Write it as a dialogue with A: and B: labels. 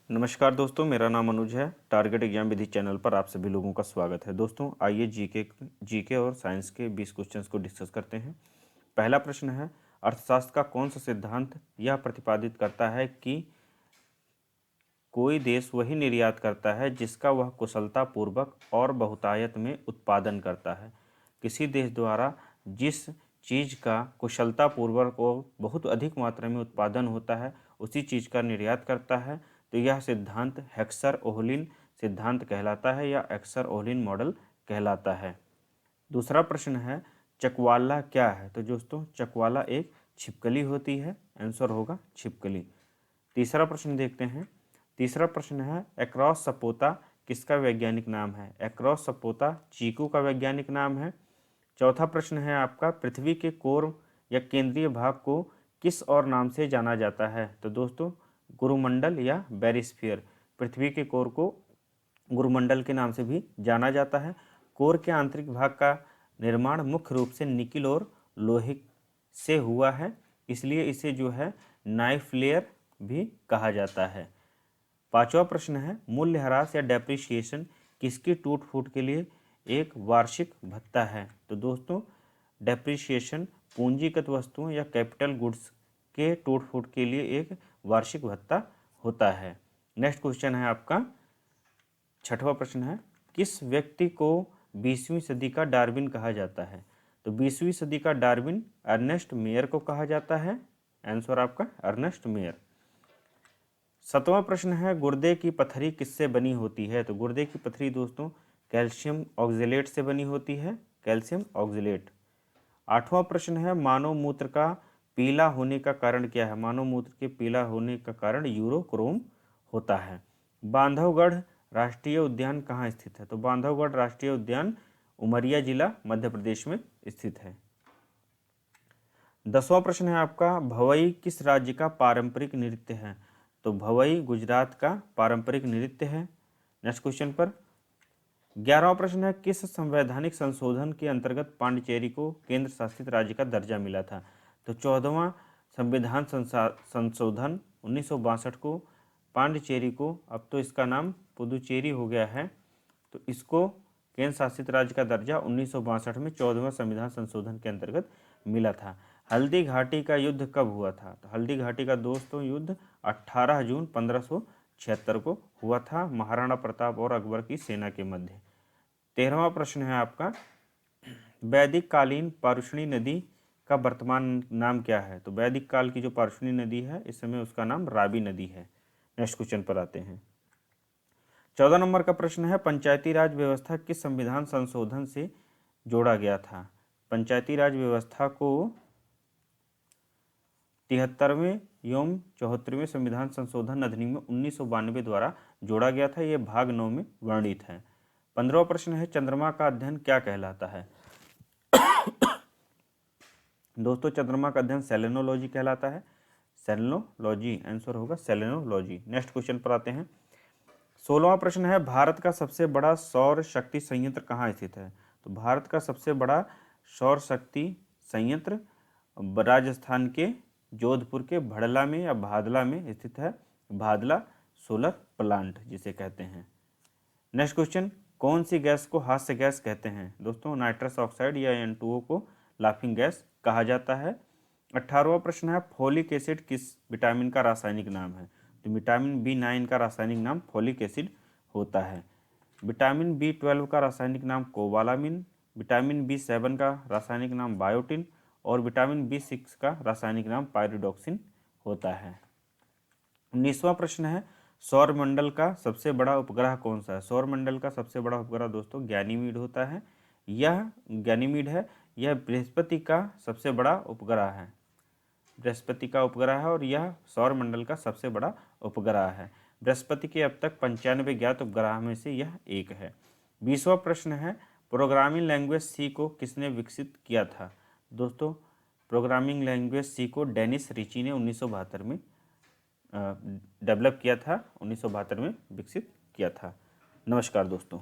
A: नमस्कार दोस्तों, मेरा नाम अनुज है। टारगेट एग्जाम विधि चैनल पर आप सभी लोगों का स्वागत है। दोस्तों आइए जीके और साइंस के 20 क्वेश्चंस को डिस्कस करते हैं। पहला प्रश्न है, अर्थशास्त्र का कौन सा सिद्धांत यह प्रतिपादित करता है कि कोई देश वही निर्यात करता है जिसका वह कुशलतापूर्वक और बहुतायत में उत्पादन करता है। किसी देश द्वारा जिस चीज़ का कुशलतापूर्वक और बहुत अधिक मात्रा में उत्पादन होता है उसी चीज़ का निर्यात करता है, तो यह सिद्धांत हेक्सर-ओहलिन सिद्धांत कहलाता है या हेक्सर-ओहलिन मॉडल कहलाता है। दूसरा प्रश्न है, चकवाला क्या है? तो दोस्तों चकवाला एक छिपकली होती है, आंसर होगा छिपकली। तीसरा प्रश्न देखते हैं। तीसरा प्रश्न है, एक्रोस सपोता किसका वैज्ञानिक नाम है? एक्रोस सपोता चीकू का वैज्ञानिक नाम है। चौथा प्रश्न है आपका, पृथ्वी के कोर या केंद्रीय भाग को किस और नाम से जाना जाता है? तो दोस्तों गुरुमंडल या बैरिस्फीयर। पृथ्वी के कोर को गुरुमंडल के नाम से भी जाना जाता है। कोर के आंतरिक भाग का निर्माण मुख्य रूप से निकिल और लोहे से हुआ है, इसलिए इसे जो है नाइफ लेयर भी कहा जाता है। पांचवा प्रश्न है, मूल्यह्रास या डेप्रिसिएशन किसकी टूट फूट के लिए एक वार्षिक भत्ता है? तो दोस्तों डेप्रिसिएशन पूंजीगत वस्तुओं या कैपिटल गुड्स के टूट फूट के लिए एक वार्षिक भत्ता होता है। नेक्स्ट क्वेश्चन है आपका छठवां प्रश्न है, किस व्यक्ति को 20वीं सदी का डार्विन कहा जाता है? तो 20वीं सदी का डार्विन अर्नेस्ट मेयर को कहा जाता है, आंसर आपका अर्नेस्ट मेयर। सातवां प्रश्न है, गुर्दे की पथरी किससे बनी होती है? तो गुर्दे की पथरी दोस्तों कैल्शियम ऑक्जेलेट से बनी होती है, कैल्शियम ऑक्जेलेट। आठवां प्रश्न है, मानव मूत्र का पीला होने का कारण क्या है? मानव मूत्र के पीला होने का कारण यूरोक्रोम होता है। बांधवगढ़ राष्ट्रीय उद्यान कहाँ स्थित है? तो बांधवगढ़ राष्ट्रीय उद्यान उमरिया जिला मध्य प्रदेश में स्थित है। 10वां प्रश्न है आपका, भवई किस राज्य का पारंपरिक नृत्य है? तो भवई गुजरात का पारंपरिक नृत्य है। नेक्स्ट क्वेश्चन पर 11वां प्रश्न है, किस संवैधानिक संशोधन के अंतर्गत पांडिचेरी को केंद्र शासित राज्य का दर्जा मिला था? तो 14वां संविधान संशोधन 1962 को पांडिचेरी को, अब तो इसका नाम पुदुचेरी हो गया है, तो इसको केंद्र शासित राज्य का दर्जा 1962 में 14वें संविधान संशोधन के अंतर्गत मिला था। हल्दी घाटी का युद्ध कब हुआ था? तो हल्दी घाटी का दोस्तों युद्ध 18 जून 1576 को हुआ था, महाराणा प्रताप और अकबर की सेना के मध्य। 13वां प्रश्न है आपका, वैदिक कालीन पारुष्णी नदी का वर्तमान नाम क्या है? तो वैदिक काल की जो पारुष्णी नदी है इस समय उसका नाम रावी नदी है। नेक्स्ट क्वेश्चन पर आते हैं। 14 नंबर का प्रश्न है, पंचायती राज व्यवस्था किस संविधान संशोधन से जोड़ा गया था? पंचायती राज व्यवस्था को 73वें एवं 74वें संविधान संशोधन अधिनियम 1992 द्वारा जोड़ा गया था। यह भाग 9 में वर्णित है। 15वां प्रश्न है, चंद्रमा का अध्ययन क्या कहलाता है? दोस्तों चंद्रमा का अध्ययन सेलेनोलॉजी कहलाता है, सेलेनोलॉजी, आंसर होगा सेलेनोलॉजी। नेक्स्ट क्वेश्चन पर आते हैं। 16वां प्रश्न है, भारत का सबसे बड़ा सौर शक्ति संयंत्र कहाँ स्थित है? तो भारत का सबसे बड़ा सौर शक्ति संयंत्र राजस्थान के जोधपुर के भड़ला में या भादला में स्थित है, भादला सोलर प्लांट जिसे कहते हैं। नेक्स्ट क्वेश्चन, कौन सी गैस को हास्य गैस कहते हैं? दोस्तों नाइट्रस ऑक्साइड या N2O को लाफिंग गैस कहा जाता है। 18वां प्रश्न है, फोलिक एसिड किस विटामिन का रासायनिक नाम है? तो विटामिन B9 का रासायनिक नाम फोलिक एसिड होता है। विटामिन B12 का रासायनिक नाम कोबालामिन, विटामिन B7 का रासायनिक नाम बायोटिन और विटामिन B6 का रासायनिक नाम पायरिडॉक्सिन होता है। 19वां प्रश्न है, सौरमंडल का सबसे बड़ा उपग्रह कौन सा है? सौरमंडल का सबसे बड़ा उपग्रह दोस्तों गैनीमीड होता है। यह गैनीमीड है, यह बृहस्पति का सबसे बड़ा उपग्रह है, बृहस्पति का उपग्रह है और यह सौरमंडल का सबसे बड़ा उपग्रह है। बृहस्पति के अब तक 95 ज्ञात उपग्रह में से यह एक है। 20वां प्रश्न है, प्रोग्रामिंग लैंग्वेज सी को किसने विकसित किया था? दोस्तों प्रोग्रामिंग लैंग्वेज सी को डेनिस रिची ने 1972 में डेवलप किया था, 1972 में विकसित किया था। नमस्कार दोस्तों।